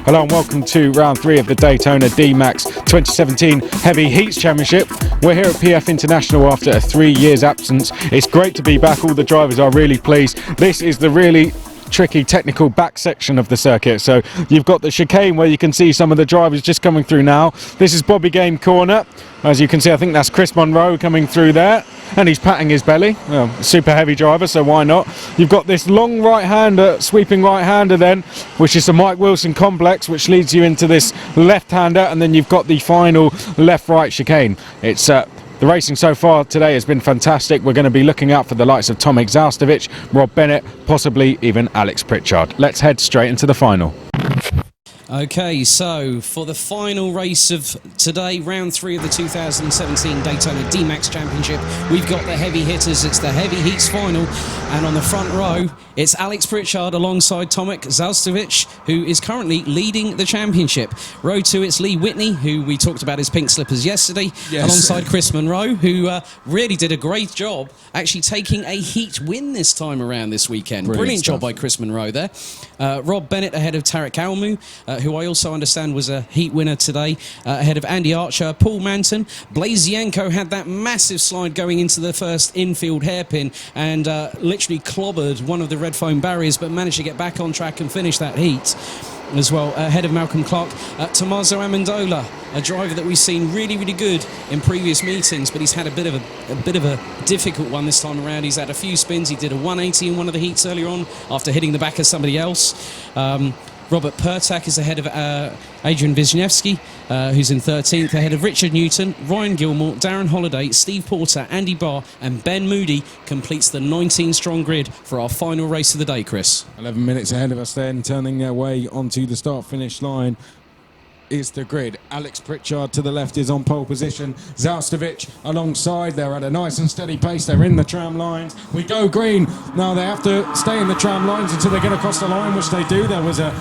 Hello and welcome to round 3 of the Daytona DMAX 2017 Heavy Heats Championship. We're here at PF International after a 3 years absence. It's great to be back. All the drivers are really pleased. This is the really tricky technical back section of the circuit. So you've got the chicane where you can see some of the drivers just coming through now. This is Bobby Game corner. As you can see, I think that's Chris Monroe coming through there, and he's patting his belly. Well, super heavy driver, so why not? You've got this long right-hander, sweeping right-hander then, which is the Mike Wilson complex, which leads you into this left-hander, and then you've got the final left-right chicane. It's the racing so far today has been fantastic. We're going to be looking out for the likes of Tomek Zaustovic, Rob Bennett, possibly even Alex Pritchard. Let's head straight into the final. Okay, so for the final race of today, round 3 of the 2017 Daytona DMAX Championship, we've got the heavy hitters. It's the heavy heats final, and on the front row, it's Alex Pritchard alongside Tomek Zaustovic, who is currently leading the championship. Row 2, it's Lee Whitney, who we talked about his pink slippers yesterday, alongside Chris Monroe, who really did a great job actually taking a heat win this time around this weekend. Brilliant job by Chris Monroe there. Rob Bennett ahead of Tarek Almu, who I also understand was a heat winner today, ahead of Andy Archer, Paul Manton. Blaze Yanko had that massive slide going into the first infield hairpin and literally clobbered one of the red foam barriers, but managed to get back on track and finish that heat as well. Ahead of Malcolm Clark, Tommaso Amendola, a driver that we've seen really good in previous meetings, but he's had a bit of a difficult one this time around. He's had a few spins. He did a 180 in one of the heats earlier on after hitting the back of somebody else. Robert Pertak is ahead of Adrian Wisniewski, who's in 13th, ahead of Richard Newton, Ryan Gilmore, Darren Holiday, Steve Porter, Andy Barr and Ben Moody completes the 19-strong grid for our final race of the day, Chris. 11 minutes ahead of us then, turning their way onto the start-finish line is the grid. Alex Pritchard to the left is on pole position. Zaustovic alongside. They're at a nice and steady pace. They're in the tram lines. We go green. Now they have to stay in the tram lines until they get across the line, which they do. There was a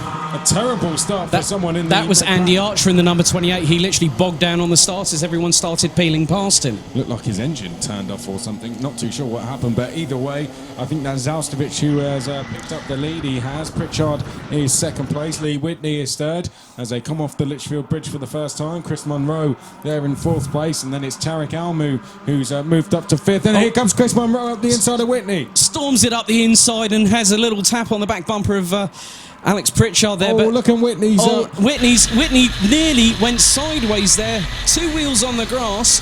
terrible start for someone in the... That was Andy Archer in the number 28. He literally bogged down on the start as everyone started peeling past him. Looked like his engine turned off or something. Not too sure what happened, but either way, I think that's Zaustovic who has picked up the lead. He has. Pritchard is second place. Lee Whitney is third as they come off the Litchfield Bridge for the first time. Chris Monroe there in fourth place, and then it's Tarek Almu who's moved up to fifth, and here comes Chris Monroe up the inside of Whitney. Storms it up the inside and has a little tap on the back bumper of Alex Pritchard there. But look at Whitney's... Whitney nearly went sideways there. 2 wheels on the grass.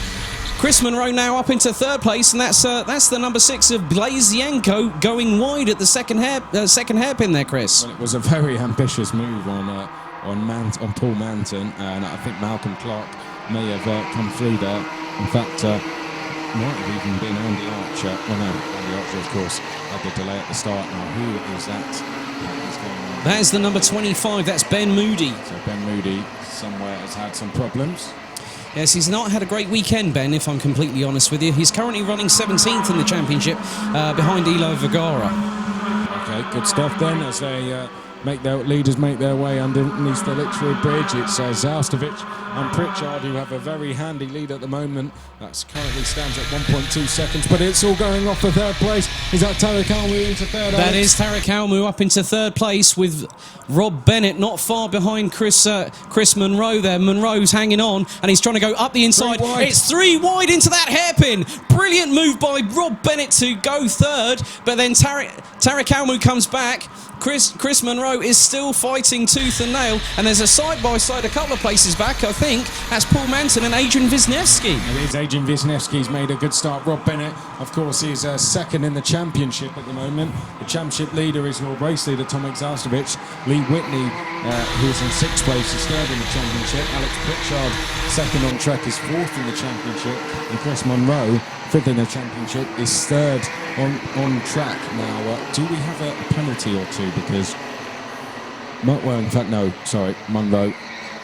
Chris Monroe now up into third place, and that's the number 6 of Blaze Yanko going wide at the second hairpin there, Chris. Well, it was a very ambitious move on Paul Manton, and I think Malcolm Clark may have come through there. In fact, might have even been Andy Archer. Well, no, Andy Archer, of course, had the delay at the start. Now, who is that? That is the number 25. That's Ben Moody. So Ben Moody somewhere has had some problems. Yes, he's not had a great weekend, Ben, if I'm completely honest with you. He's currently running 17th in the championship, behind Elo Vergara. Okay, good stuff then, as they make their way underneath the Litchfield Bridge. It's Zaustovic and Pritchard who have a very handy lead at the moment. That currently stands at 1.2 seconds, but it's all going off for third place. Is that Tarek Almu into third? That is Tarek Almu up into third place with Rob Bennett not far behind Chris Monroe there. Monroe's hanging on and he's trying to go up the inside. It's 3 wide into that hairpin. Brilliant move by Rob Bennett to go third, but then Tarek Almu comes back. Chris Monroe is still fighting tooth and nail, and there's a side-by-side a couple of places back, I think. That's Paul Manton and Adrian Wisniewski. It is Adrian Wisniewski. He's made a good start. Rob Bennett, of course, is second in the championship at the moment. The championship leader is your race leader, Tomek Zaustovic. Lee Whitney, who's in sixth place, is third in the championship. Alex Pritchard, second on track, is fourth in the championship. And Chris Monroe, fifth in the championship, is third on track. Now, do we have a penalty or two? Because, well, in fact, no, sorry, Monroe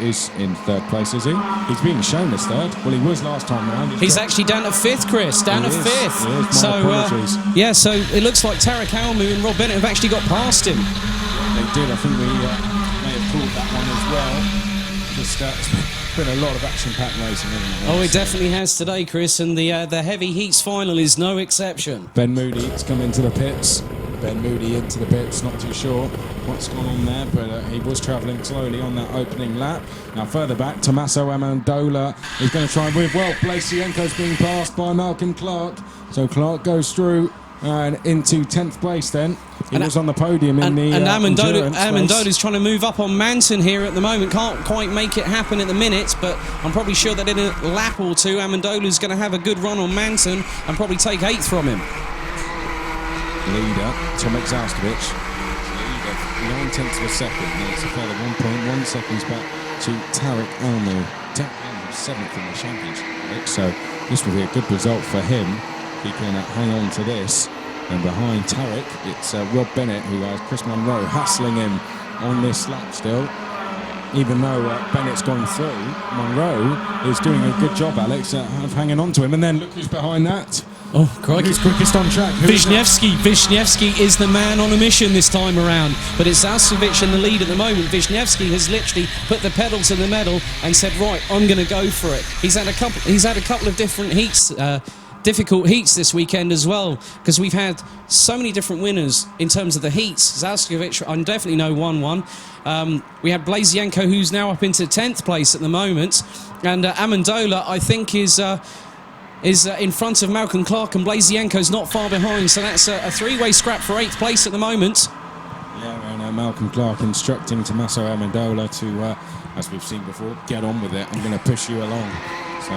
is in third place, is he? He's being shown as third. Well, he was last time round. He's actually down to fifth, Chris. Down to fifth. So it looks like Tarek Almu and Rob Bennett have actually got past him. They did. I think we may have called that one as well. It's been a lot of action-packed racing, hasn't it? Oh, it definitely has today, Chris, and the heavy heats final is no exception. Ben Moody has come into the pits. Ben Moody into the bits, not too sure what's gone on there, but he was travelling slowly on that opening lap. Now further back, Tommaso Amendola is going to try and move well. Blasienko's being passed by Malcolm Clark, so Clark goes through and into 10th place then. He was on the podium in the Amendola's trying to move up on Manton here at the moment. Can't quite make it happen at the minute, but I'm probably sure that in a lap or two, Amendola's going to have a good run on Manton and probably take 8th from him. Leader, Tomek Zauskovic, lead of 9/10 of a second. That's a further 1.1 seconds back to Tarek Almu. Tarek Almu 7th in the championship, so this will be a good result for him. He can hang on to this. And behind Tarek, it's Rob Bennett, who has Chris Monroe hassling him on this lap still. Even though Bennett's gone through, Monroe is doing a good job, Alex, of hanging on to him. And then look who's behind that. Oh, crikey. Who's quickest on track? Wisniewski is the man on a mission this time around, but it's Zauskovic in the lead at the moment. Wisniewski has literally put the pedal to the metal and said, right, I'm going to go for it. He's had a couple of different heats, difficult heats this weekend as well, because we've had so many different winners in terms of the heats. Zauskovic, I definitely know, won. We had Blasienko, who's now up into 10th place at the moment, and Amendola, I think, is in front of Malcolm Clark, and Blasienko's not far behind, so that's a three-way scrap for 8th place at the moment. Yeah, and Malcolm Clark instructing Tommaso Amendola to, as we've seen before, get on with it. I'm going to push you along. So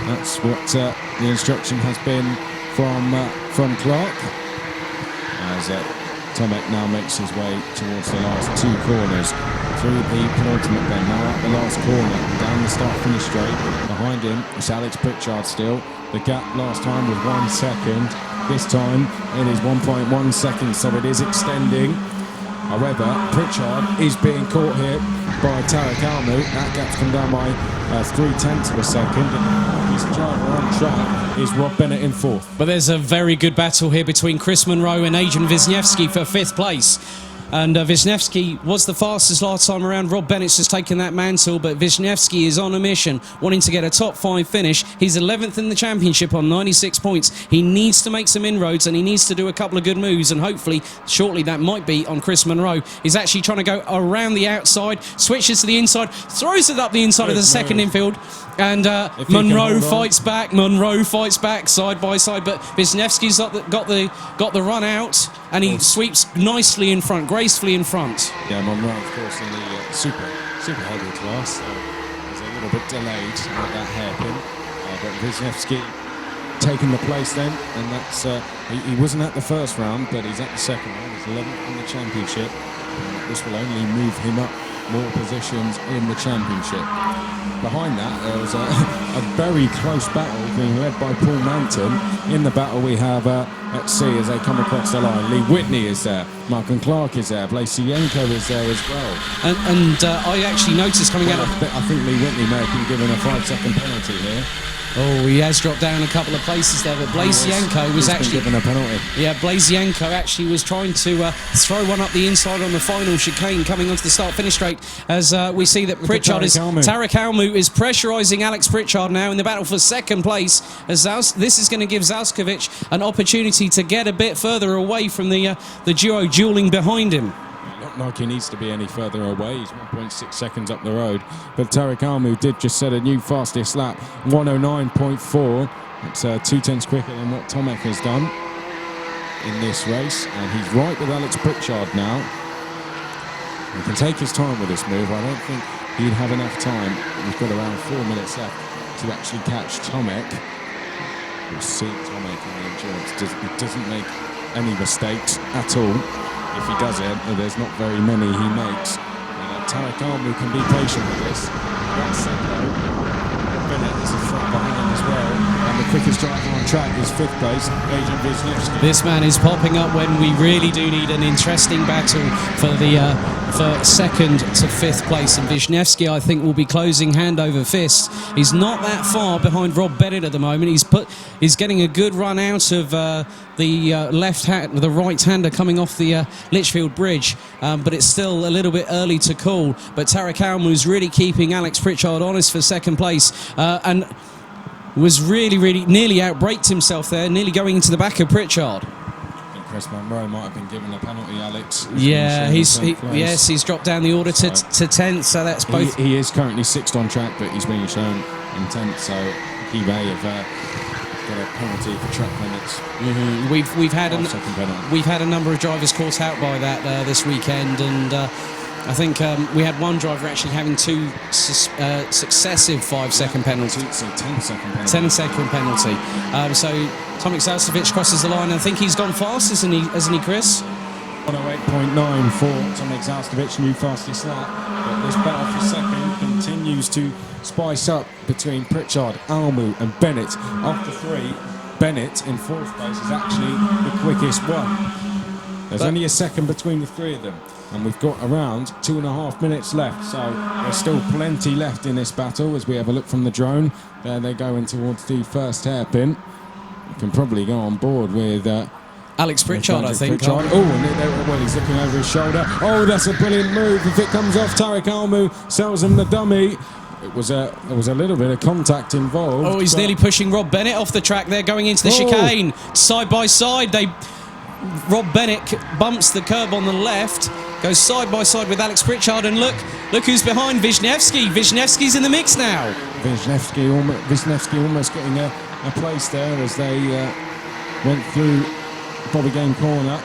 that's what the instruction has been from Clark, as Tomek now makes his way towards the last 2 corners through the penultimate bend. Now at the last corner, down the start-finish straight. Behind him is Alex Pritchard still. The gap last time was 1 second. This time it is 1.1 seconds, so it is extending. However, Pritchard is being caught here by Tarek Almu. That gap's come down by 0.3 of a second. And his driver on track is Rob Bennett in 4th. But there's a very good battle here between Chris Monroe and Adrian Wisniewski for 5th place. And Wisniewski was the fastest last time around. Rob Bennett's just taken that mantle, but Wisniewski is on a mission, wanting to get a top 5 finish. He's 11th in the championship on 96 points. He needs to make some inroads, and he needs to do a couple of good moves, and hopefully, shortly, that might be on Chris Monroe. He's actually trying to go around the outside, switches to the inside, throws it up the inside of the second infield, and Monroe fights back. Monroe fights back side by side, but Wisniewski's got the run out, and he sweeps nicely in front, gracefully in front. Yeah, Monroe, of course, in the super heavy class, so he's a little bit delayed at that hairpin. But Wisniewski taking the place then, and that's he wasn't at the first round, but he's at the second round. He's 11th in the championship. This will only move him up more positions in the championship. Behind that, there was a very close battle being led by Paul Manton. In the battle, we have, let's see, as they come across the line, Lee Whitney is there, Malcolm Clark is there, Blasienko is there as well. And I actually noticed coming out of... I think Lee Whitney may have been given a 5-second penalty here. Oh, he has dropped down a couple of places there, but Blasienko was actually given a penalty. Yeah, Blasienko actually was trying to throw one up the inside on the final chicane coming onto the start-finish straight. As we see that Tarek Almu is pressurising Alex Pritchard now in the battle for 2nd place. As this is going to give Zauskovic an opportunity to get a bit further away from the duo duelling behind him. Not like he needs to be any further away. He's 1.6 seconds up the road. But Tarek Almu did just set a new fastest lap, 109.4. It's 2/10 quicker than what Tomek has done in this race. And he's right with Alex Pritchard now. He can take his time with this move. I don't think he'd have enough time. We've got around 4 minutes left to actually catch Tomek. We'll see Tomek in the endurance. He doesn't make any mistakes at all. If he does it, there's not very many he makes. Tarek Almu can be patient with this. That said, though, Bennett is in front behind him as well. And the quickest driver on track is 5th place, Adrian Wisniewski. This man is popping up when we really do need an interesting battle for the for 2nd to 5th place. And Wisniewski, I think, will be closing hand over fist. He's not that far behind Rob Bennett at the moment. He's getting a good run out of the right-hander coming off the Litchfield Bridge, but it's still a little bit early to call. But Tarek Almu is really keeping Alex Pritchard honest for 2nd place, and was really nearly outbraked himself there, nearly going into the back of Pritchard. I think Chris Monroe might have been given a penalty, Alex. Yeah, he's dropped down the order to 10th, so that's both. He is currently 6th on track, but he's being shown in 10th, so he may have got a penalty for track limits. We've had a number of drivers caught out by that this weekend, and I think we had one driver actually having two successive 5-second penalties. So 10-second penalty. 10-second penalty. So Tomek Zalcevic crosses the line, and I think he's gone fast, hasn't he, Chris? 108.9 for Tomek Zalcevic, new fastest lap. But this battle for second continues to spice up between Pritchard, Almu and Bennett. After 3, Bennett in 4th place is actually the quickest one. There's only a second between the 3 of them, and we've got around 2.5 minutes left, so there's still plenty left in this battle as we have a look from the drone. There they're going towards the first hairpin. You can probably go on board with Alex Pritchard, I think. Pritchard. Well, he's looking over his shoulder. Oh, that's a brilliant move. If it comes off, Tarek Almu sells him the dummy. There was a little bit of contact involved. Oh, he's nearly pushing Rob Bennett off the track there, going into the chicane. Side by side, Rob Bennett bumps the curb on the left, goes side by side with Alex Pritchard, and look who's behind Wisniewski. Wisniewski's in the mix now. Wisniewski almost getting a place there as they went through Bobby Game corner.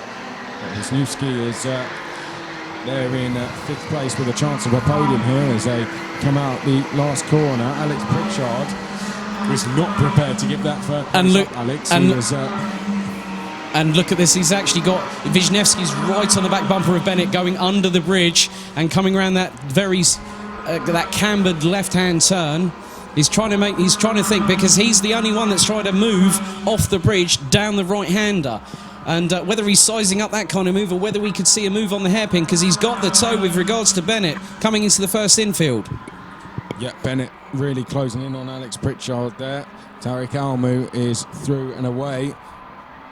Wisniewski is there in 5th place with a chance of a podium here as they come out the last corner. Alex Pritchard was not prepared to give that third place Alex. And look at this, he's actually got Wisniewski's right on the back bumper of Bennett, going under the bridge and coming around that that cambered left-hand turn. He's trying to think, because he's the only one that's trying to move off the bridge down the right-hander. And whether he's sizing up that kind of move or whether we could see a move on the hairpin, because he's got the toe with regards to Bennett coming into the first infield. Yeah, Bennett really closing in on Alex Pritchard there. Tarek Almu is through and away.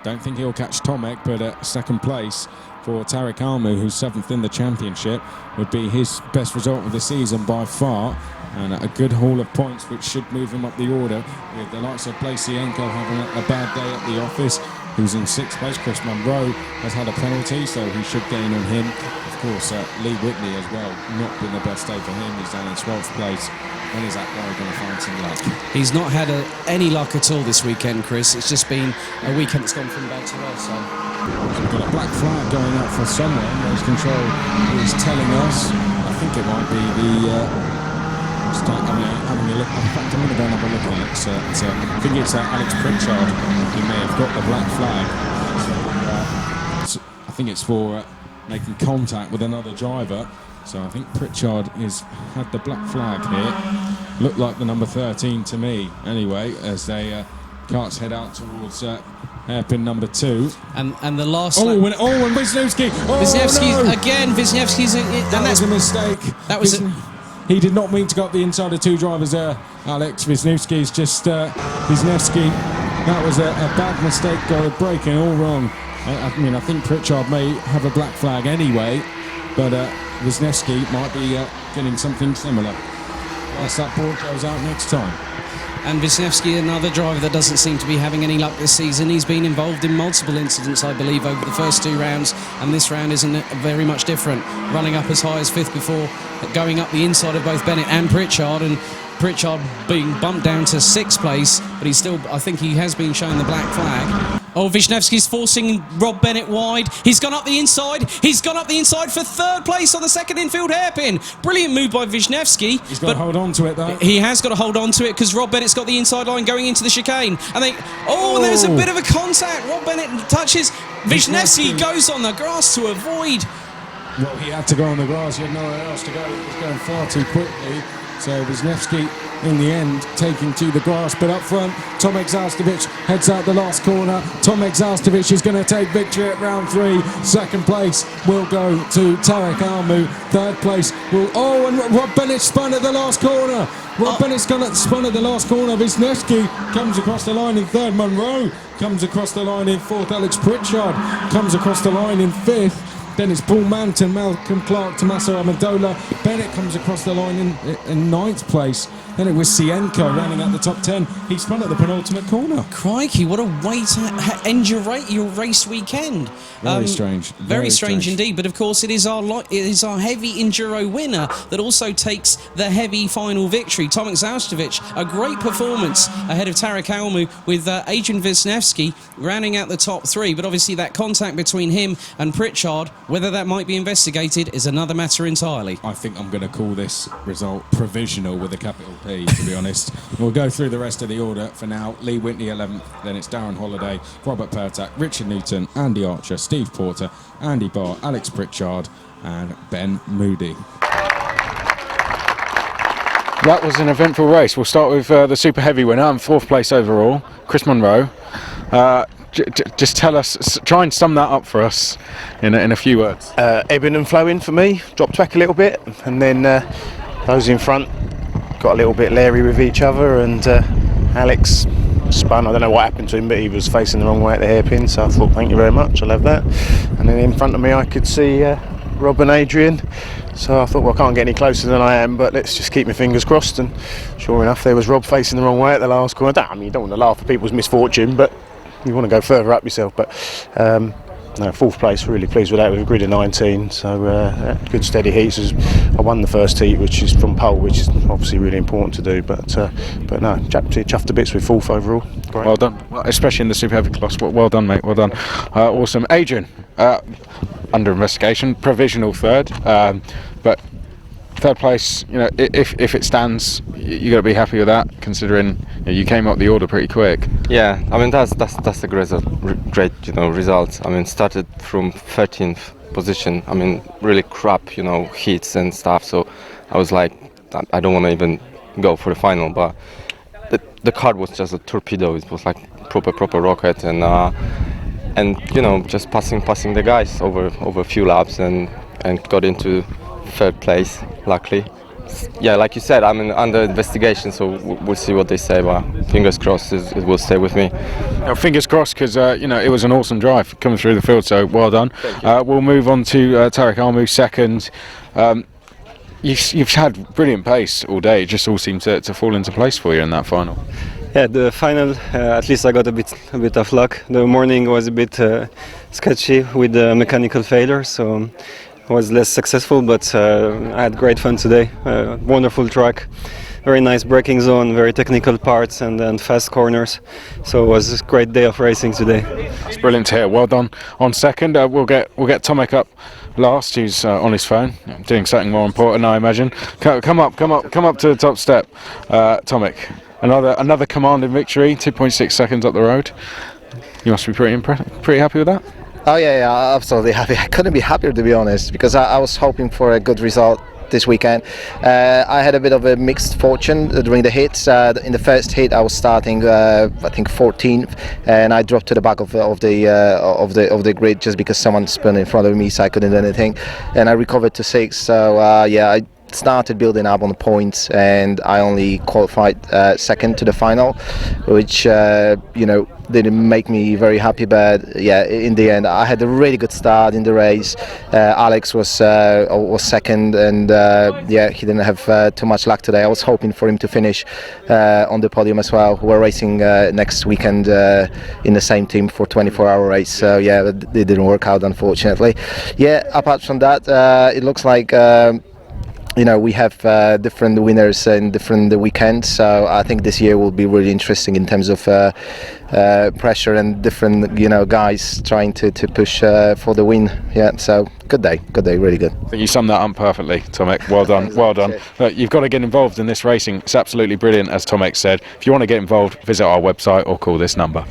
Don't think he'll catch Tomek, but 2nd place for Tarek Almu, who's 7th in the championship, would be his best result of the season by far, and a good haul of points which should move him up the order, with the likes of Blasienko having a bad day at the office, who's in 6th place. Chris Monroe has had a penalty, so he should gain on him. Of course, Lee Whitney as well, not been the best day for him. He's down in 12th place. When is that guy going to find some luck? He's not had any luck at all this weekend, Chris. It's just been a weekend that's gone from bad to worse. So we've got a black flag going up for someone. Race control is telling us. I think it might be the. Having a look. In fact, I'm going to go and have a look at it. I think it's Alex Pritchard who may have got the black flag. I think it's for making contact with another driver. So I think Pritchard had the black flag here. Looked like the number 13 to me, anyway, as they carts head out towards hairpin number 2. And the last. And Wisniewski. Wisniewski's again. Wisniewski's. That was a mistake. That was. He did not mean to go up the inside of 2 drivers there. Alex Wisniewski's just Wisniewski. That was a bad mistake. Got a braking all wrong. I think Pritchard may have a black flag anyway, but. Wisniewski might be getting something similar. Unless that board goes out next time. And Wisniewski, another driver that doesn't seem to be having any luck this season. He's been involved in multiple incidents, I believe, over the first 2 rounds, and this round isn't very much different. Running up as high as 5th before, going up the inside of both Bennett and Pritchard, and Pritchard being bumped down to 6th place, but I think he has been shown the black flag. Oh, Wisniewski's forcing Rob Bennett wide. He's gone up the inside. He's gone up the inside for 3rd place on the 2nd infield hairpin. Brilliant move by Wisniewski. He's got to hold on to it, though. He has got to hold on to it because Rob Bennett's got the inside line going into the chicane. And there's a bit of a contact. Rob Bennett touches. Wisniewski goes on the grass to avoid. Well, he had to go on the grass. He had nowhere else to go. It was going far too quickly. So Wisniewski, in the end, taking to the grass. But up front, Tomek Zalcevic heads out the last corner. Tomek Zalcevic is going to take victory at round 3. 2nd place will go to Tarek Almu. 3rd place will... Oh, and Rob Bennett spun at the last corner. Bennett's spun at the last corner. Wisniewski comes across the line in 3rd. Monroe comes across the line in 4th. Alex Pritchard comes across the line in 5th. Then it's Paul Manton, Malcolm Clark, Tommaso Amendola. Bennett comes across the line in ninth place. Then it was Sienka running at the top 10. He spun at the penultimate corner. Crikey, what a way to end your race weekend. Very strange. Very strange indeed. But of course, it is our heavy enduro winner that also takes the heavy final victory. Tomek Zaustovic, a great performance ahead of Tarek Almu, with Adrian Wisniewski rounding out the top 3. But obviously that contact between him and Pritchard, whether that might be investigated, is another matter entirely. I think I'm going to call this result provisional with a capital P, to be honest. We'll go through the rest of the order for now. Lee Whitney 11th, then it's Darren Holiday, Robert Pertak, Richard Newton, Andy Archer, Steve Porter, Andy Barr, Alex Pritchard and Ben Moody. That was an eventful race. We'll start with the super heavy winner and 4th place overall, Chris Monroe. Just tell us, try and sum that up for us in a few words. Ebbing and flowing for me, dropped back a little bit, and then those in front got a little bit leery with each other, and Alex spun. I don't know what happened to him, but he was facing the wrong way at the hairpin, so I thought, thank you very much, I'll have that. And then in front of me I could see Rob and Adrian, so I thought, well, I can't get any closer than I am, but let's just keep my fingers crossed. And sure enough, there was Rob facing the wrong way at the last corner. I mean, you don't want to laugh at people's misfortune, but you want to go further up yourself. But no, 4th place, really pleased with that, with a grid of 19, so good steady heats. I won the first heat, which is from pole, which is obviously really important to do, but no, chuffed to bits with 4th overall. Great. Well done, well, especially in the super heavy class. Well done, mate, well done. Awesome. Adrian, under investigation, provisional 3rd, but 3rd place, you know, if it stands, you got to be happy with that, considering you came up the order pretty quick. Yeah, I mean that's a great result. I mean, started from 13th position. I mean, really crap heats and stuff. So I was like, I don't want to even go for the final. But the car was just a torpedo. It was like proper rocket, and just passing the guys over a few laps and got into 3rd place, luckily. Yeah, like you said, I'm under investigation, so we'll see what they say, but fingers crossed it will stay with me. Fingers crossed, because it was an awesome drive coming through the field, so well done. We'll move on to Tarek Almu, 2nd. You've had brilliant pace all day. It just all seemed to fall into place for you in that final. Yeah, the final, at least I got a bit of luck. The morning was a bit sketchy with the mechanical failure, so was less successful, but I had great fun today. Wonderful track, very nice braking zone, very technical parts, and fast corners. So it was a great day of racing today. It's brilliant to hear. Well done on 2nd. We'll get Tomek up last, who's on his phone, doing something more important, I imagine. Come up to the top step, Tomek. Another commanding victory, 2.6 seconds up the road. You must be pretty happy with that. Oh yeah, absolutely happy. I couldn't be happier, to be honest, because I was hoping for a good result this weekend. I had a bit of a mixed fortune during the hits. In the first hit, I was starting, I think 14th, and I dropped to the back of the grid just because someone spun in front of me, so I couldn't do anything. And I recovered to 6th. So I started building up on the points, and I only qualified 2nd to the final, which didn't make me very happy, but yeah, in the end I had a really good start in the race. Alex was 2nd, and he didn't have too much luck today. I was hoping for him to finish on the podium as well. We're racing next weekend in the same team for 24-hour race, so yeah, it didn't work out, unfortunately. Yeah, apart from that, it looks like we have different winners in different weekends, so I think this year will be really interesting in terms of pressure and different guys trying to push for the win. Yeah, so good day, really good. I think you summed that up perfectly, Tomek. Well done, well done. Look, you've got to get involved in this racing. It's absolutely brilliant, as Tomek said. If you want to get involved, visit our website or call this number.